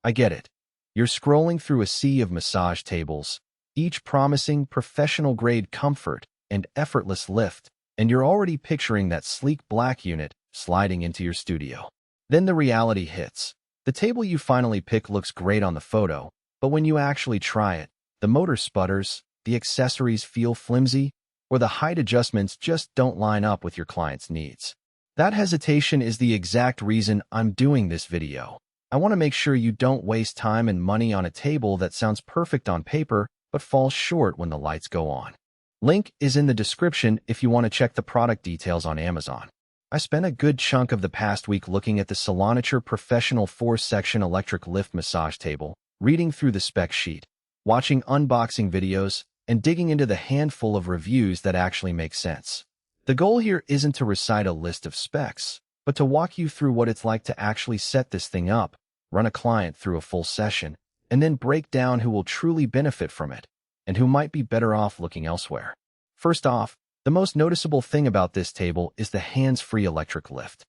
I get it. You're scrolling through a sea of massage tables, each promising professional-grade comfort and effortless lift, and you're already picturing that sleek black unit sliding into your studio. Then the reality hits. The table you finally pick looks great on the photo, but when you actually try it, the motor sputters, the accessories feel flimsy, or the height adjustments just don't line up with your client's needs. That hesitation is the exact reason I'm doing this video. I want to make sure you don't waste time and money on a table that sounds perfect on paper but falls short when the lights go on. Link is in the description if you want to check the product details on Amazon. I spent a good chunk of the past week looking at the Saloniture Professional 4-Section Electric Lift Massage Table, reading through the spec sheet, watching unboxing videos, and digging into the handful of reviews that actually make sense. The goal here isn't to recite a list of specs, but to walk you through what it's like to actually set this thing up, run a client through a full session, and then break down who will truly benefit from it and who might be better off looking elsewhere. First off, the most noticeable thing about this table is the hands-free electric lift.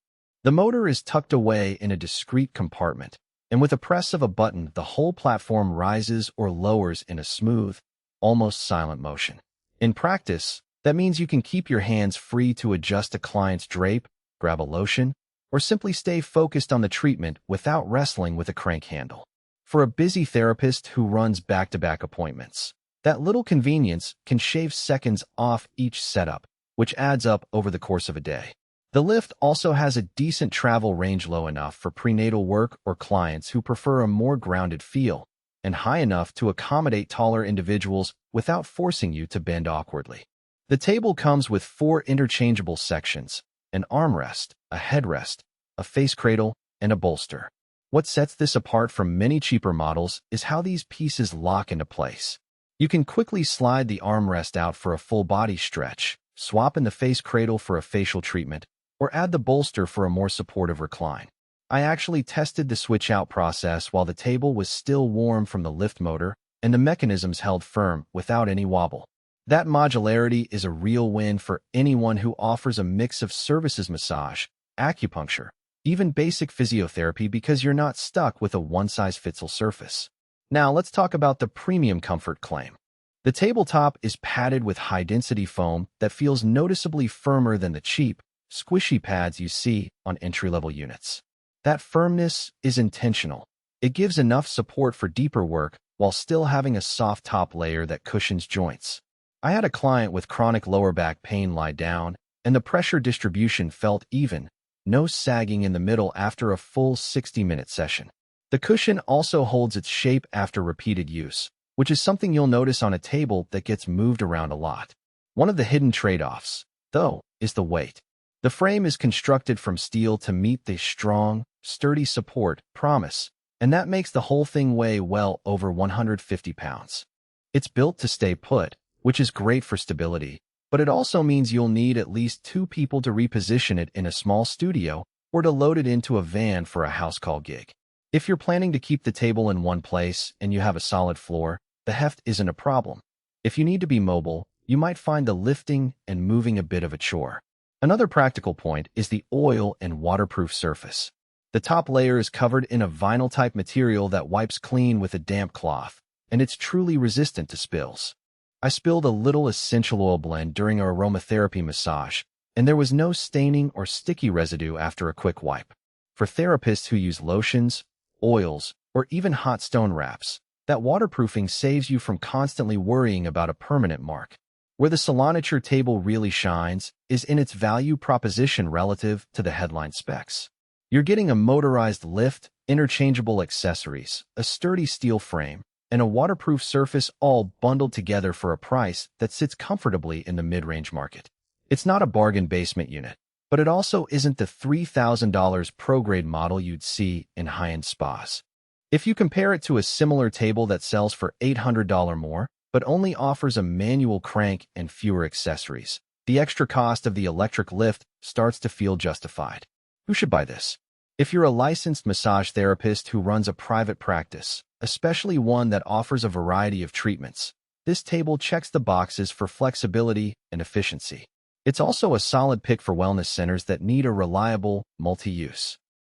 The motor is tucked away in a discreet compartment, and with a press of a button, the whole platform rises or lowers in a smooth, almost silent motion. In practice, that means you can keep your hands free to adjust a client's drape, grab a lotion, or simply stay focused on the treatment without wrestling with a crank handle. For a busy therapist who runs back-to-back appointments, that little convenience can shave seconds off each setup, which adds up over the course of a day. The lift also has a decent travel range, low enough for prenatal work or clients who prefer a more grounded feel, and high enough to accommodate taller individuals without forcing you to bend awkwardly. The table comes with 4 interchangeable sections: an armrest, a headrest, a face cradle, and a bolster. What sets this apart from many cheaper models is how these pieces lock into place. You can quickly slide the armrest out for a full body stretch, swap in the face cradle for a facial treatment, or add the bolster for a more supportive recline. I actually tested the switch-out process while the table was still warm from the lift motor and the mechanisms held firm without any wobble. That modularity is a real win for anyone who offers a mix of services: massage, acupuncture, even basic physiotherapy, because you're not stuck with a one-size-fits-all surface. Now let's talk about the premium comfort claim. The tabletop is padded with high-density foam that feels noticeably firmer than the cheap, squishy pads you see on entry-level units. That firmness is intentional. It gives enough support for deeper work while still having a soft top layer that cushions joints. I had a client with chronic lower back pain lie down, and the pressure distribution felt even, no sagging in the middle after a full 60-minute session. The cushion also holds its shape after repeated use, which is something you'll notice on a table that gets moved around a lot. One of the hidden trade-offs, though, is the weight. The frame is constructed from steel to meet the strong, sturdy support promise, and that makes the whole thing weigh well over 150 pounds. It's built to stay put, which is great for stability, but it also means you'll need at least 2 people to reposition it in a small studio or to load it into a van for a house call gig. If you're planning to keep the table in one place and you have a solid floor, the heft isn't a problem. If you need to be mobile, you might find the lifting and moving a bit of a chore. Another practical point is the oil and waterproof surface. The top layer is covered in a vinyl-type material that wipes clean with a damp cloth, and it's truly resistant to spills. I spilled a little essential oil blend during our aromatherapy massage, and there was no staining or sticky residue after a quick wipe. For therapists who use lotions, oils, or even hot stone wraps, that waterproofing saves you from constantly worrying about a permanent mark. Where the Saloniture table really shines is in its value proposition relative to the headline specs. You're getting a motorized lift, interchangeable accessories, a sturdy steel frame, and a waterproof surface, all bundled together for a price that sits comfortably in the mid-range market. It's not a bargain basement unit, but it also isn't the $3,000 pro-grade model you'd see in high-end spas. If you compare it to a similar table that sells for $800 more, but only offers a manual crank and fewer accessories, the extra cost of the electric lift starts to feel justified. Who should buy this? If you're a licensed massage therapist who runs a private practice, especially one that offers a variety of treatments, this table checks the boxes for flexibility and efficiency. It's also a solid pick for wellness centers that need a reliable, multi-use